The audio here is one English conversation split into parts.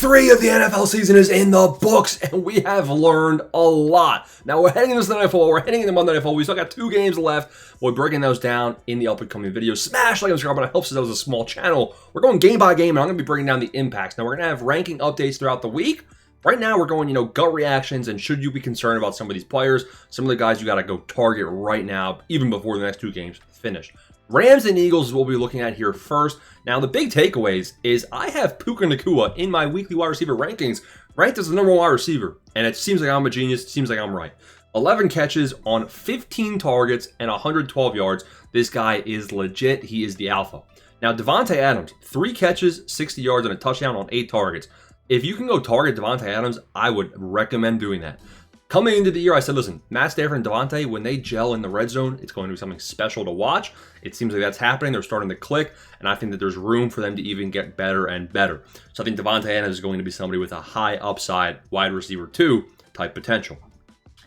3 of the NFL season is in the books, and we have learned a lot. Now, we're heading into Sunday Night Football. We're heading into Monday Night Football. We still got 2 games left. We're breaking those down in the upcoming videos. Smash like and subscribe, but it helps us out as a small channel. We're going game by game, and I'm going to be breaking down the impacts. Now, we're going to have ranking updates throughout the week. Right now, we're going, gut reactions, and should you be concerned about some of these players, some of the guys you got to go target right now, even before the next 2 games finish. Rams and Eagles is what we'll be looking at here first. Now, the big takeaways is I have Puka Nacua in my weekly wide receiver rankings ranked as the number 1 wide receiver. And it seems like I'm a genius. It seems like I'm right. 11 catches on 15 targets and 112 yards. This guy is legit. He is the alpha. Now, Devontae Adams, 3 catches, 60 yards, and a touchdown on 8 targets. If you can go target Devontae Adams, I would recommend doing that. Coming into the year, I said, listen, Matt Stafford and Devontae, when they gel in the red zone, it's going to be something special to watch. It seems like that's happening. They're starting to click, and I think that there's room for them to even get better and better. So I think Devontae Adams is going to be somebody with a high upside wide receiver 2 type potential.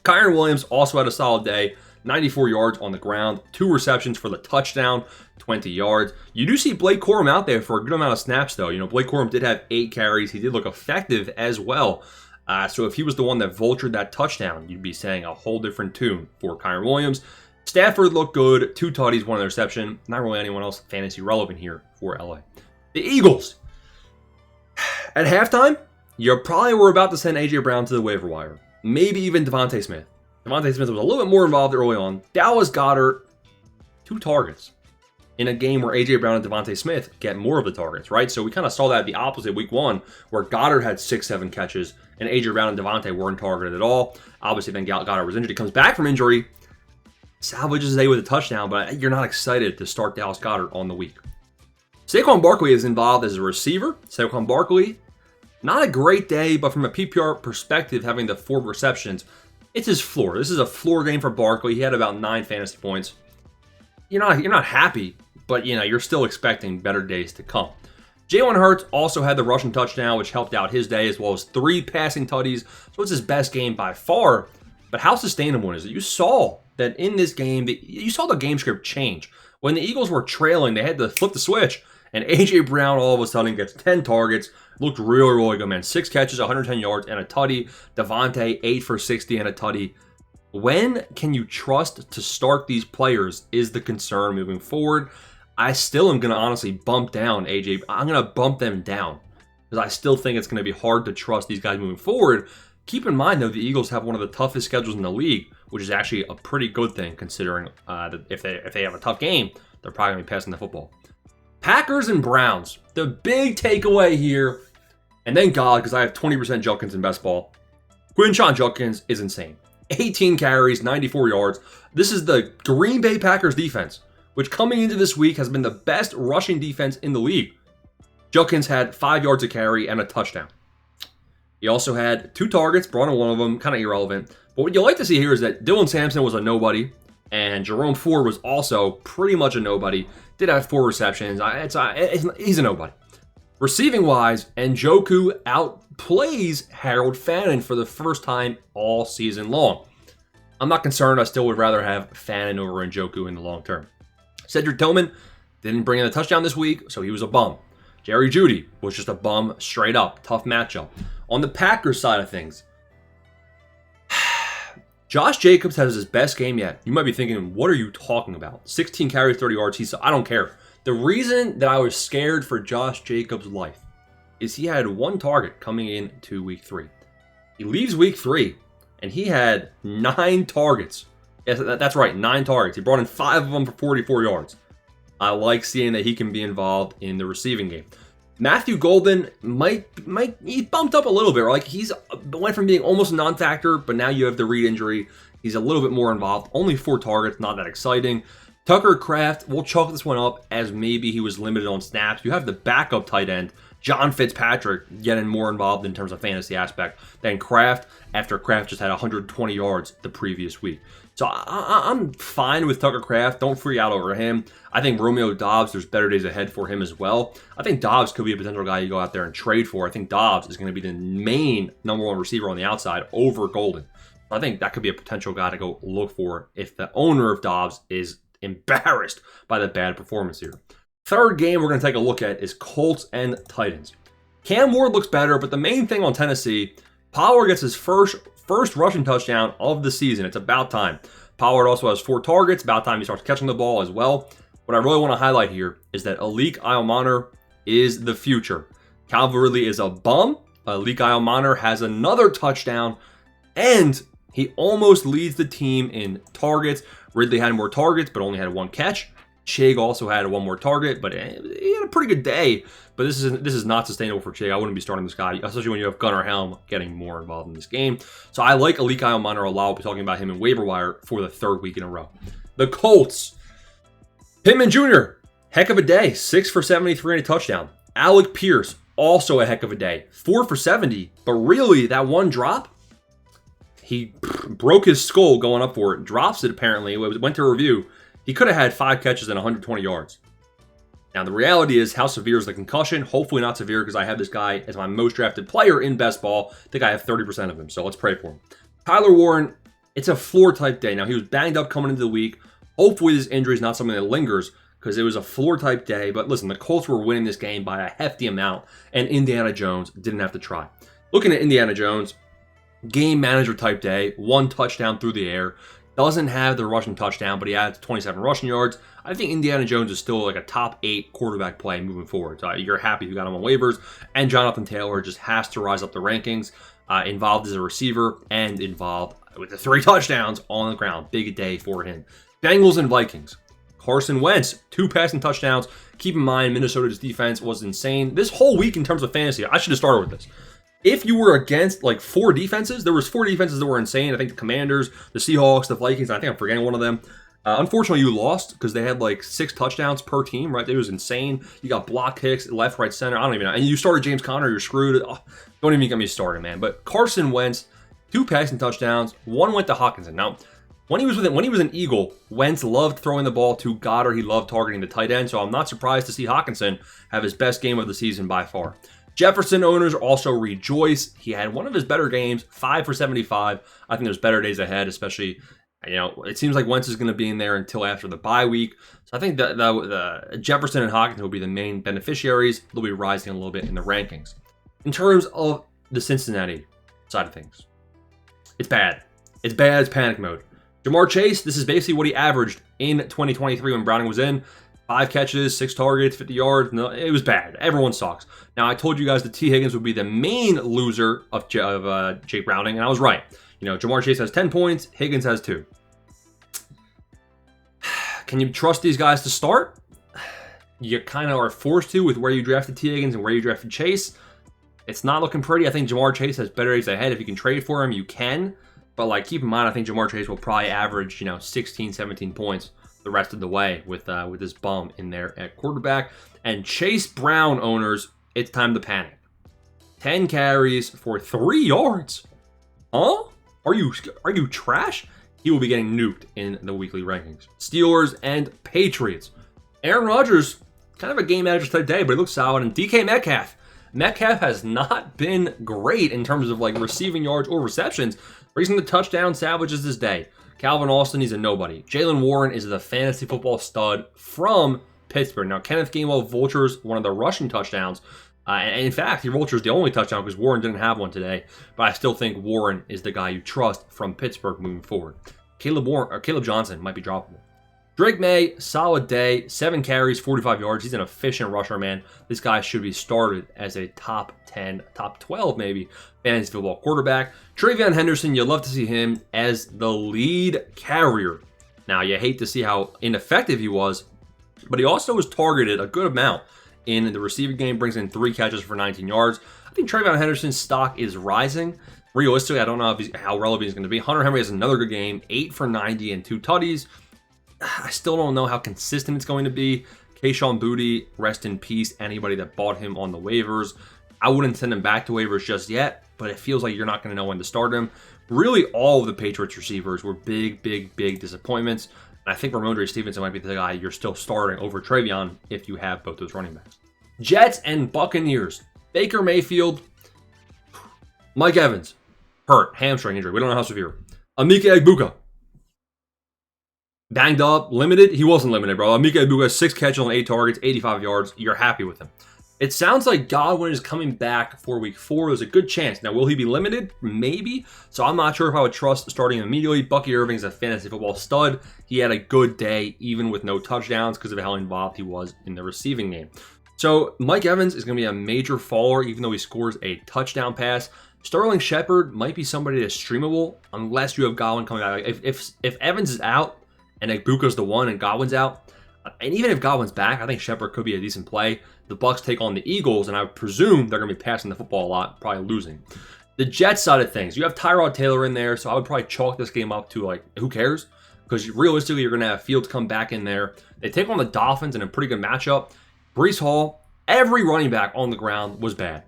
Kyren Williams also had a solid day, 94 yards on the ground, 2 receptions for the touchdown, 20 yards. You do see Blake Corum out there for a good amount of snaps, though. Blake Corum did have 8 carries. He did look effective as well. So if he was the one that vultured that touchdown, you'd be saying a whole different tune for Kyren Williams. Stafford looked good. 2 tutties, 1 interception. Not really anyone else fantasy relevant here for LA. The Eagles. At halftime, you probably were about to send A.J. Brown to the waiver wire. Maybe even Devontae Smith. Devontae Smith was a little bit more involved early on. Dallas Goedert, 2 targets in a game where A.J. Brown and Devontae Smith get more of the targets, right? So we kind of saw that the opposite week 1, where Goddard had 6-7 catches, and A.J. Brown and Devontae weren't targeted at all. Obviously, then Goddard was injured. He comes back from injury, salvages his day with a touchdown, but you're not excited to start Dallas Goedert on the week. Saquon Barkley is involved as a receiver. Saquon Barkley, not a great day, but from a PPR perspective, having the 4 receptions, it's his floor. This is a floor game for Barkley. He had about 9 fantasy points. You're not happy, but you're still expecting better days to come. Jalen Hurts also had the rushing touchdown, which helped out his day, as well as 3 passing tutties. So it's his best game by far. But how sustainable is it? You saw that in this game, you saw the game script change. When the Eagles were trailing, they had to flip the switch. And A.J. Brown all of a sudden gets 10 targets. Looked really, really good, man. 6 catches, 110 yards, and a tutty. Devontae, 8 for 60 and a tutty. When can you trust to start these players is the concern moving forward. I still am going to honestly bump down AJ. I'm going to bump them down because I still think it's going to be hard to trust these guys moving forward. Keep in mind, though, the Eagles have one of the toughest schedules in the league, which is actually a pretty good thing considering that if they have a tough game, they're probably going to be passing the football. Packers and Browns. The big takeaway here, and thank God because I have 20% Judkins in best ball. Quinshon Judkins is insane. 18 carries, 94 yards. This is the Green Bay Packers defense, which coming into this week has been the best rushing defense in the league. Judkins had 5 yards a carry and a touchdown. He also had 2 targets, brought in 1 of them, kind of irrelevant. But what you like to see here is that Dylan Sampson was a nobody, and Jerome Ford was also pretty much a nobody. Did have 4 receptions. He's a nobody. Receiving-wise, Njoku outplays Harold Fannin for the first time all season long. I'm not concerned. I still would rather have Fannin over Njoku in the long term. Cedric Tillman didn't bring in a touchdown this week, so he was a bum. Jerry Jeudy was just a bum straight up. Tough matchup. On the Packers side of things, Josh Jacobs has his best game yet. You might be thinking, what are you talking about? 16 carries, 30 yards. I don't care. The reason that I was scared for Josh Jacobs' life is he had 1 target coming into week 3. He leaves week 3, and he had 9 targets. Yes, that's right, 9 targets. He brought in 5 of them for 44 yards. I like seeing that he can be involved in the receiving game. Matthew Golden he bumped up a little bit. Like he's went from being almost a non-factor, but now you have the Reed injury. He's a little bit more involved. Only 4 targets, not that exciting. Tucker Kraft, we'll chalk this one up as maybe he was limited on snaps. You have the backup tight end, John Fitzpatrick, getting more involved in terms of fantasy aspect than Kraft, after Kraft just had 120 yards the previous week. So I'm fine with Tucker Kraft. Don't freak out over him. I think Romeo Doubs, there's better days ahead for him as well. I think Doubs could be a potential guy you go out there and trade for. I think Doubs is going to be the main number 1 receiver on the outside over Golden. I think that could be a potential guy to go look for if the owner of Doubs is embarrassed by the bad performance here. Third game we're going to take a look at is Colts and Titans. Cam Ward looks better, but the main thing on Tennessee, Pollard gets his first rushing touchdown of the season. It's about time. Pollard also has 4 targets. About time he starts catching the ball as well. What I really want to highlight here is that Alik Almanor is the future. Calvin Ridley is a bum. Alik Almanor has another touchdown, and he almost leads the team in targets. Ridley had more targets, but only had 1 catch. Chig also had 1 more target, but he had a pretty good day. But this is not sustainable for Chig. I wouldn't be starting this guy, especially when you have Gunnar Helm getting more involved in this game. So I like Alik Almanor a lot. We'll be talking about him in waiver wire for the 3rd week in a row. The Colts. Pittman Jr., heck of a day. 6 for 73 and a touchdown. Alec Pierce, also a heck of a day. 4 for 70. But really, that one drop, he broke his skull going up for it. Drops it, apparently. It went to review. He could have had 5 catches and 120 yards. Now, the reality is, how severe is the concussion? Hopefully not severe, because I have this guy as my most drafted player in best ball. I think I have 30% of him, so let's pray for him. Tyler Warren, it's a floor-type day. Now, he was banged up coming into the week. Hopefully this injury is not something that lingers, because it was a floor-type day. But listen, the Colts were winning this game by a hefty amount, and Indiana Jones didn't have to try. Looking at Indiana Jones, game manager-type day, 1 touchdown through the air. Doesn't have the rushing touchdown, but he had 27 rushing yards. I think Indiana Jones is still like a top 8 quarterback play moving forward. So you're happy you got him on waivers. And Jonathan Taylor just has to rise up the rankings, involved as a receiver and involved with the 3 touchdowns on the ground. Big day for him. Bengals and Vikings. Carson Wentz, 2 passing touchdowns. Keep in mind, Minnesota's defense was insane. This whole week in terms of fantasy, I should have started with this. If you were against like 4 defenses, there was 4 defenses that were insane. I think the Commanders, the Seahawks, the Vikings. I think I'm forgetting one of them. Unfortunately, you lost because they had like 6 touchdowns per team, right? It was insane. You got block kicks, left, right, center. I don't even know. And you started James Conner, you're screwed. Oh, don't even get me started, man. But Carson Wentz, 2 passing touchdowns. 1 went to Hawkinson. Now, when he was an Eagle, Wentz loved throwing the ball to Goddard. He loved targeting the tight end. So I'm not surprised to see Hawkinson have his best game of the season by far. Jefferson owners also rejoice. He had one of his better games, 5 for 75. I think there's better days ahead, especially, it seems like Wentz is going to be in there until after the bye week. So I think that the Jefferson and Hawkinson will be the main beneficiaries. They'll be rising a little bit in the rankings. In terms of the Cincinnati side of things, it's bad. It's bad. It's panic mode. Jamar Chase, this is basically what he averaged in 2023 when Browning was in. 5 catches, 6 targets, 50 yards. No, it was bad. Everyone sucks. Now, I told you guys that T. Higgins would be the main loser of Jake Browning, and I was right. Jamar Chase has 10 points. Higgins has 2. Can you trust these guys to start? You kind of are forced to with where you drafted T. Higgins and where you drafted Chase. It's not looking pretty. I think Jamar Chase has better days ahead. If you can trade for him, you can. But keep in mind, I think Jamar Chase will probably average 16, 17 points the rest of the way with this bum in there at quarterback. And Chase Brown owners, it's time to panic. 10 carries for 3 yards. Huh? Are you trash? He will be getting nuked in the weekly rankings. Steelers and Patriots. Aaron Rodgers, kind of a game manager type day, but he looks solid. And DK Metcalf. Metcalf has not been great in terms of receiving yards or receptions. Raising the touchdown salvages this day. Calvin Austin, he's a nobody. Jalen Warren is the fantasy football stud from Pittsburgh. Now, Kenneth Gainwell vultures one of the rushing touchdowns. And in fact, he vultures the only touchdown because Warren didn't have one today. But I still think Warren is the guy you trust from Pittsburgh moving forward. Caleb Johnson might be droppable. Drake May, solid day. 7 carries, 45 yards. He's an efficient rusher, man. This guy should be started as a top 10, top 12 maybe, fantasy football quarterback. Travion Henderson, you'd love to see him as the lead carrier. Now, you hate to see how ineffective he was, but he also was targeted a good amount in the receiving game, brings in 3 catches for 19 yards. I think Travion Henderson's stock is rising. Realistically, I don't know how relevant he's going to be. Hunter Henry has another good game, 8 for 90 and 2 tutties. I still don't know how consistent it's going to be. Kayshon Boutte, rest in peace. Anybody that bought him on the waivers, I wouldn't send him back to waivers just yet, but it feels like you're not going to know when to start him. Really, all of the Patriots receivers were big disappointments. And I think Ramondre Stevenson might be the guy you're still starting over Travion if you have both those running backs. Jets and Buccaneers. Baker Mayfield. Mike Evans. Hurt. Hamstring injury. We don't know how severe. Emeka Egbuka. Banged up. Limited. He wasn't limited, bro. Emeka Egbuka, 6 catches on 8 targets, 85 yards. You're happy with him. It sounds like Godwin is coming back for week 4. There's a good chance. Now, will he be limited? Maybe. So I'm not sure if I would trust starting him immediately. Bucky Irving's a fantasy football stud. He had a good day, even with no touchdowns, because of how involved he was in the receiving game. So Mike Evans is going to be a major faller, even though he scores a touchdown pass. Sterling Shepard might be somebody that's streamable, unless you have Godwin coming back. If Evans is out and Egbuka's the one and Godwin's out, and even if Godwin's back, I think Shepard could be a decent play. The Bucs take on the Eagles, and I would presume they're going to be passing the football a lot, probably losing. The Jets side of things, you have Tyrod Taylor in there, so I would probably chalk this game up to, like, who cares? Because realistically, you're going to have Fields come back in there. They take on the Dolphins in a pretty good matchup. Breece Hall, every running back on the ground was bad.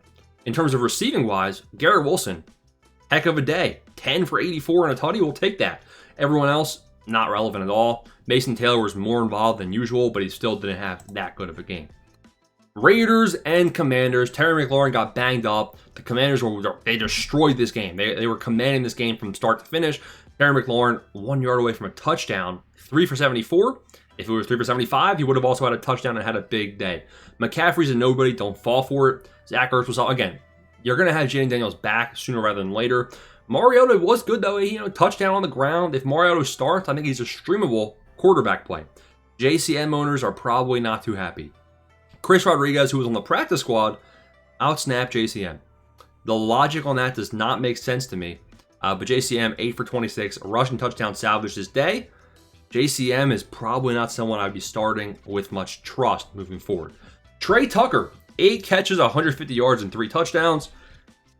In terms of receiving-wise, Garrett Wilson, heck of a day. 10 for 84 and a tutty, we'll take that. Everyone else, not relevant at all. Mason Taylor was more involved than usual, but he still didn't have that good of a game. Raiders and Commanders. Terry McLaurin got banged up. The Commanders they destroyed this game. They were commanding this game from start to finish. Terry McLaurin 1 yard away from a touchdown, 3 for 74. If it was 3 for 75, he would have also had a touchdown and had a big day. McCaffrey's a nobody. Don't fall for it. Zach Ertz was again. You're gonna have Jaden Daniels back sooner rather than later. Mariota was good though. Touchdown on the ground. If Mariota starts, I think he's a streamable quarterback play. JCM owners are probably not too happy. Chris Rodriguez, who was on the practice squad, outsnapped JCM. The logic on that does not make sense to me. But JCM, 8 for 26, a rushing touchdown salvaged his day. JCM is probably not someone I'd be starting with much trust moving forward. Trey Tucker, 8 catches, 150 yards, and 3 touchdowns.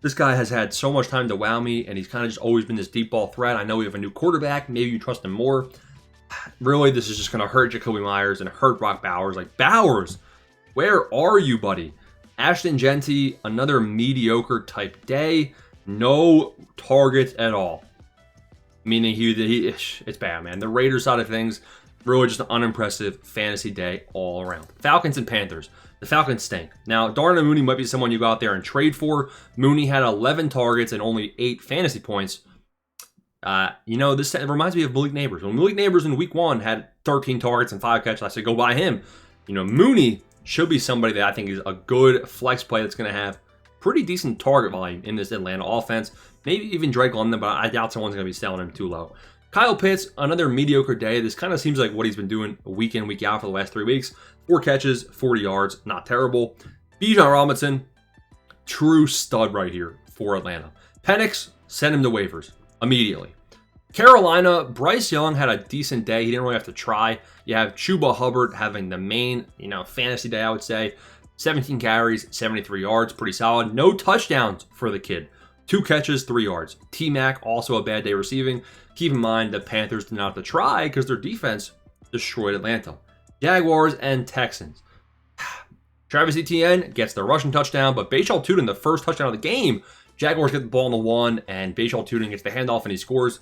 This guy has had so much time to wow me, and he's kind of just always been this deep ball threat. I know we have a new quarterback. Maybe you trust him more. Really, this is just going to hurt Jacoby Myers and hurt Brock Bowers. Like, Bowers, where are you, buddy? Ashton Genty, another mediocre type day. No targets at all. Meaning it's bad, man. The Raiders side of things, really just an unimpressive fantasy day all around. Falcons and Panthers. The Falcons stink. Now, Darnell Mooney might be someone you go out there and trade for. Mooney had 11 targets and only 8 fantasy points. This reminds me of Malik Neighbors. When Malik Neighbors in week 1 had 13 targets and 5 catches, I said go buy him. Mooney should be somebody that I think is a good flex play that's going to have pretty decent target volume in this Atlanta offense. Maybe even Drake London, but I doubt someone's going to be selling him too low. Kyle Pitts, another mediocre day. This kind of seems like what he's been doing week in, week out for the last 3 weeks. 4 catches, 40 yards, not terrible. Bijan Robinson, true stud right here for Atlanta. Penix, send him to waivers immediately. Carolina, Bryce Young had a decent day. He didn't really have to try. You have Chuba Hubbard having the main, fantasy day, I would say. 17 carries, 73 yards, pretty solid. No touchdowns for the kid. 2 catches, 3 yards. T-Mac, also a bad day receiving. Keep in mind the Panthers did not have to try because their defense destroyed Atlanta. Jaguars and Texans. Travis Etienne gets the rushing touchdown, but Bashal Tutin, the first touchdown of the game, Jaguars get the ball on the 1, and Bashal Tutin gets the handoff and he scores.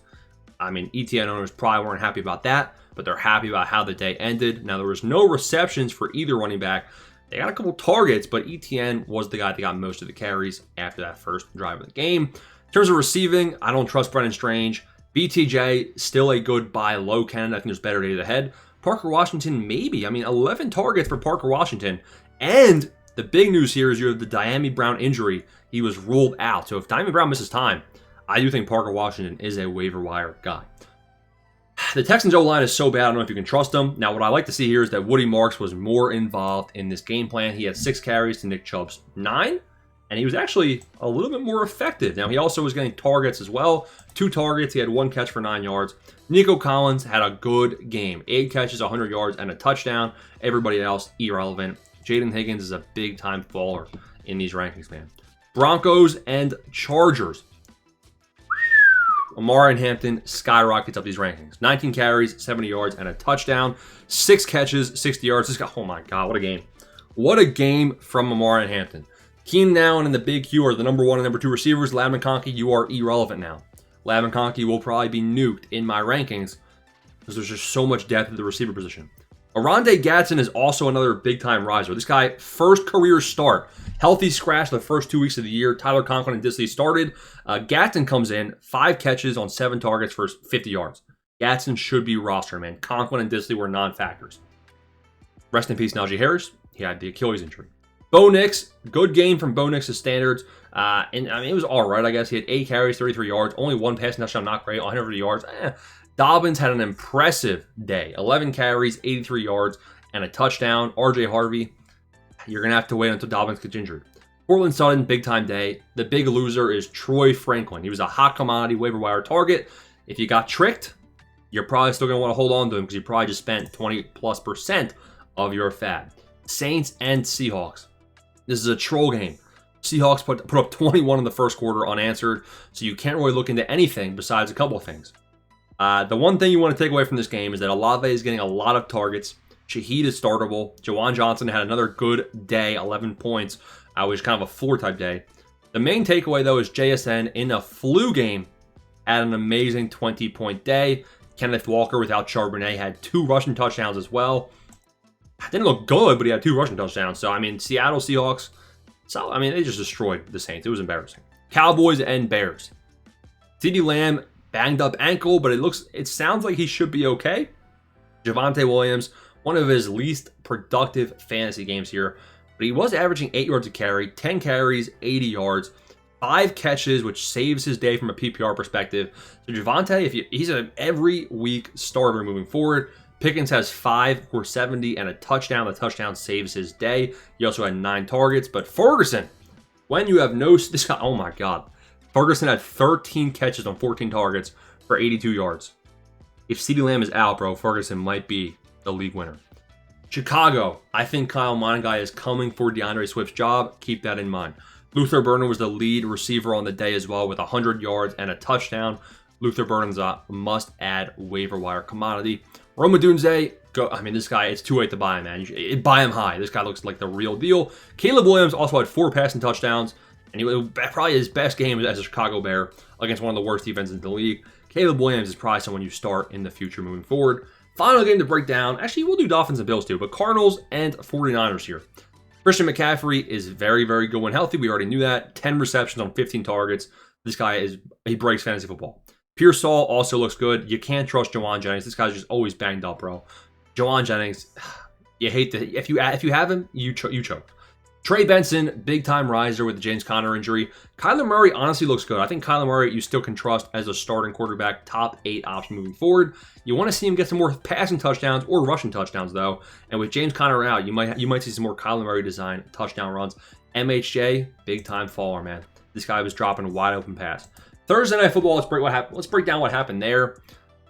Etienne owners probably weren't happy about that, but they're happy about how the day ended. Now, there was no receptions for either running back. They got a couple targets, but Etienne was the guy that got most of the carries after that first drive of the game. In terms of receiving, I don't trust Brennan Strange. BTJ, still a good buy low candidate. I think there's better days ahead. Parker Washington, maybe. 11 targets for Parker Washington. And the big news here is you have the Dyami Brown injury. He was ruled out. So if Dyami Brown misses time, I do think Parker Washington is a waiver wire guy. The Texans O-line is so bad, I don't know if you can trust them. Now, what I like to see here is that Woody Marks was more involved in this game plan. He had 6 carries to Nick Chubb's 9, and he was actually a little bit more effective. Now, he also was getting targets as well. 2 targets. He had 1 catch for 9 yards. Nico Collins had a good game. 8 catches, 100 yards, and a touchdown. Everybody else, irrelevant. Jaden Higgins is a big-time faller in these rankings, man. Broncos and Chargers. Amari and Hampton skyrockets up these rankings. 19 carries, 70 yards, and a touchdown. 6 catches, 60 yards. This guy, oh my God, what a game. What a game from Amari and Hampton. Keenan Allen and the Big Q are the number 1 and number 2 receivers. Ladd McConkey, you are irrelevant now. Ladd McConkey will probably be nuked in my rankings because there's just so much depth at the receiver position. Oronde Gadsden is also another big-time riser. This guy, first career start. Healthy scratch the first 2 weeks of the year. Tyler Conklin and Disley started. Gadsden comes in, 5 catches on 7 targets for 50 yards. Gadsden should be rostered, man. Conklin and Disley were non-factors. Rest in peace, Najee Harris. He had the Achilles injury. Bo Nix, good game from Bo Nix's standards. And I mean, it was all right, I guess. He had 8 carries, 33 yards, only 1 passing touchdown, not great, 150 yards. Dobbins had an impressive day. 11 carries, 83 yards, and a touchdown. RJ Harvey, you're going to have to wait until Dobbins gets injured. Portland Sutton, big-time day. The big loser is Troy Franklin. He was a hot commodity waiver wire target. If you got tricked, you're probably still going to want to hold on to him because you probably just spent 20+% of your fab. Saints and Seahawks. This is a troll game. Seahawks put up 21 in the first quarter unanswered, so you can't really look into anything besides a couple of things. The one thing you want to take away from this game is that Olave is getting a lot of targets. Shaheed is startable. Jawan Johnson had another good day, 11 points, which was kind of a floor-type day. The main takeaway, though, is JSN in a flu game had an amazing 20-point day. Kenneth Walker, without Charbonnet, had 2 rushing touchdowns as well. Didn't look good, but he had 2 rushing touchdowns. So, I mean, Seattle Seahawks, so, I mean, they just destroyed the Saints. It was embarrassing. Cowboys and Bears. CeeDee Lamb, banged up ankle, but it sounds like he should be okay. Javonte Williams, one of his least productive fantasy games here, but he was averaging 8 yards a carry, 10 carries, 80 yards, 5 catches, which saves his day from a PPR perspective. So Javonte, he's an every week starter moving forward. Pickens has 5 for 70 and a touchdown. The touchdown saves his day. He also had 9 targets. But Ferguson, when you have this guy, oh my God. Ferguson had 13 catches on 14 targets for 82 yards. If CeeDee Lamb is out, bro, Ferguson might be the league winner. Chicago, I think Kyle Mongai is coming for DeAndre Swift's job. Keep that in mind. Luther Burden was the lead receiver on the day as well with 100 yards and a touchdown. Luther Burden's a must-add waiver wire commodity. Rome Odunze, I mean, this guy, it's too late to buy him, man. Buy him high. This guy looks like the real deal. Caleb Williams also had 4 passing touchdowns, and he was probably his best game as a Chicago Bear against one of the worst defenses in the league. Caleb Williams is probably someone you start in the future moving forward. Final game to break down. Actually, we'll do Dolphins and Bills too, but Cardinals and 49ers here. Christian McCaffrey is very, very good when healthy. We already knew that. 10 receptions on 15 targets. This guy he breaks fantasy football. Pearsall also looks good. You can't trust Jawan Jennings. This guy's just always banged up, bro. Jawan Jennings, you hate to if you have him, you choke. Trey Benson, big time riser with the James Conner injury. Kyler Murray honestly looks good. I think Kyler Murray you still can trust as a starting quarterback, top 8 option moving forward. You want to see him get some more passing touchdowns or rushing touchdowns though. And with James Conner out, you might see some more Kyler Murray design touchdown runs. MHJ, big time faller, man. This guy was dropping a wide open pass. Thursday Night Football, let's break down what happened there.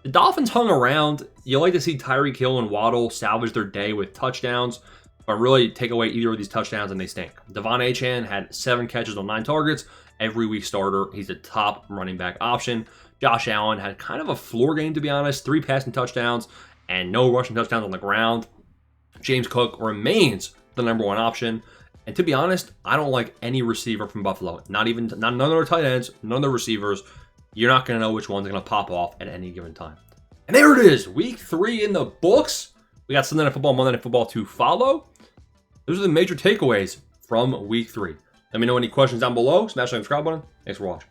The Dolphins hung around. You like to see Tyreek Hill and Waddle salvage their day with touchdowns, but really take away either of these touchdowns and they stink. Devon Achane had 7 catches on 9 targets. Every week starter. He's a top running back option. Josh Allen had kind of a floor game, to be honest. 3 passing touchdowns and no rushing touchdowns on the ground. James Cook remains the #1 option. And to be honest, I don't like any receiver from Buffalo. None of their tight ends, none of their receivers. You're not going to know which one's going to pop off at any given time. And there it is. Week 3 in the books. We got Sunday Night Football, Monday Night Football to follow. Those are the major takeaways from Week 3. Let me know any questions down below. Smash the subscribe button. Thanks for watching.